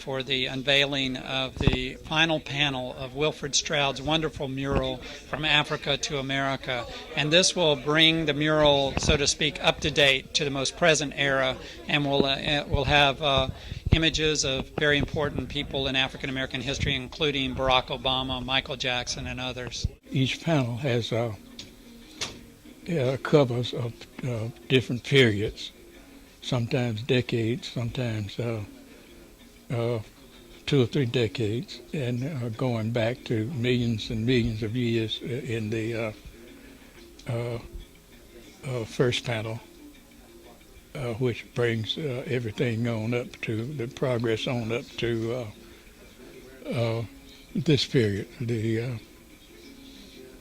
for the unveiling of the final panel of Wilfred Stroud's wonderful mural From Africa to America. And this will bring the mural, so to speak, up to date to the most present era, and will have images of very important people in African American history, including Barack Obama, Michael Jackson, and others. Each panel has covers of different periods, sometimes decades, sometimes 2 or 3 decades, and going back to millions and millions of years in the first panel, which brings everything on up to the progress on up to this period, the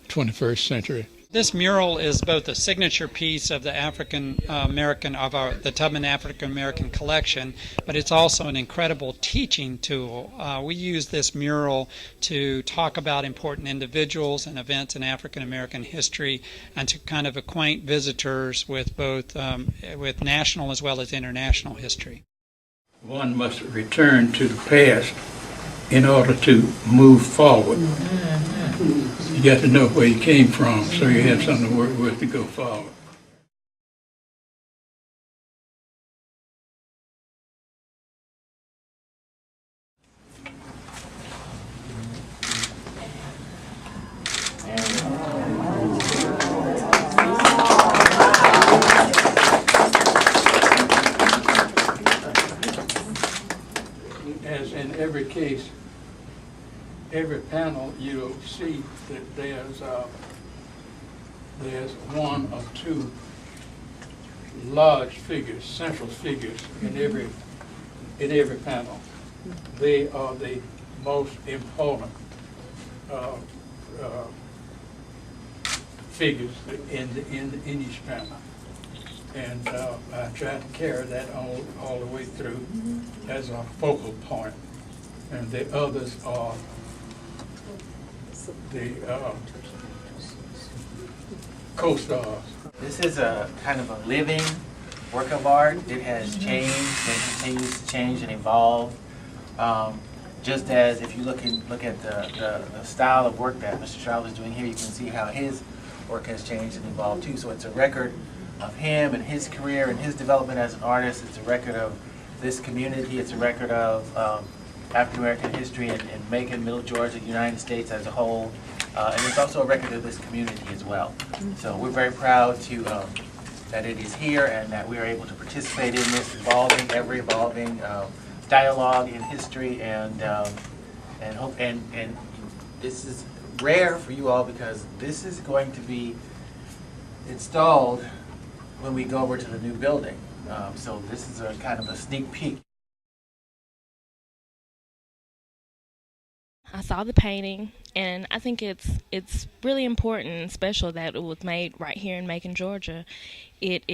21st century. This mural is both a signature piece of the African American the Tubman African American collection, but it's also an incredible teaching tool. We use this mural to talk about important individuals and events in African American history, and to kind of acquaint visitors with both with national as well as international history. One must return to the past in order to move forward. You got to know where you came from, so you have something to work with to go forward. As in every case, every panel, you'll see that there's one or two large figures, central figures in every panel. They are the most important figures in each panel, and I try to carry that all the way through as a focal point, and the others are the co-stars. This is a kind of a living work of art. It has changed and continues to change and evolve. Just as if you look at the style of work that Mr. Stroud was doing here, you can see how his work has changed and evolved too. So it's a record of him and his career and his development as an artist. It's a record of this community. It's a record of African American history in Macon, Middle Georgia, the United States as a whole, and it's also a record of this community as well. So we're very proud to that it is here and that we are able to participate in this evolving, ever-evolving dialogue in history, and this is rare for you all because this is going to be installed when we go over to the new building. So this is a kind of a sneak peek. I saw the painting, and I think it's really important and special that it was made right here in Macon, Georgia. It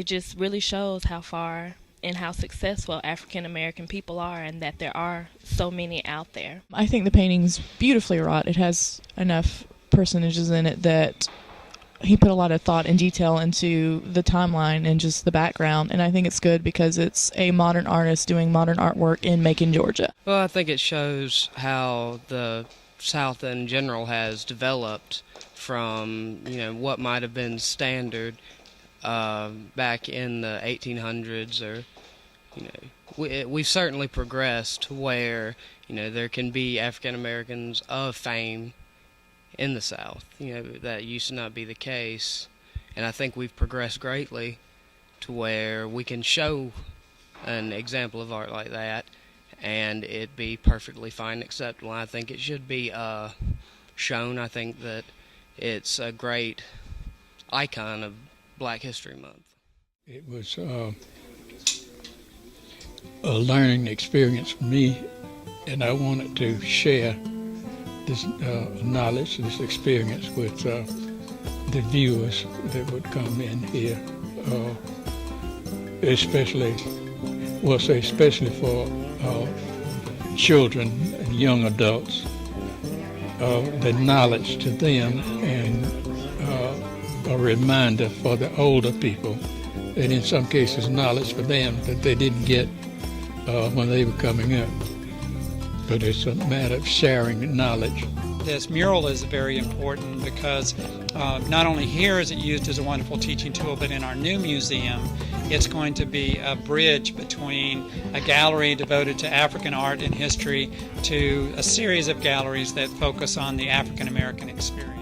just really shows how far and how successful African American people are, and that there are so many out there. I think the painting's beautifully wrought. It has enough personages in it that he put a lot of thought and detail into the timeline and just the background, and I think it's good because it's a modern artist doing modern artwork in Macon, Georgia. Well, I think it shows how the South in general has developed from, what might have been standard back in the 1800s, or, we've certainly progressed where, there can be African Americans of fame in the South. That used to not be the case, and I think we've progressed greatly to where we can show an example of art like that and it be perfectly fine and acceptable. I think it should be shown. I think that it's a great icon of Black History Month. It was a learning experience for me, and I wanted to share this knowledge, this experience with the viewers that would come in here, especially for children and young adults, the knowledge to them, and a reminder for the older people, and in some cases knowledge for them that they didn't get when they were coming up. but it's a matter of sharing knowledge. This mural is very important because not only here is it used as a wonderful teaching tool, but in our new museum, it's going to be a bridge between a gallery devoted to African art and history to a series of galleries that focus on the African American experience.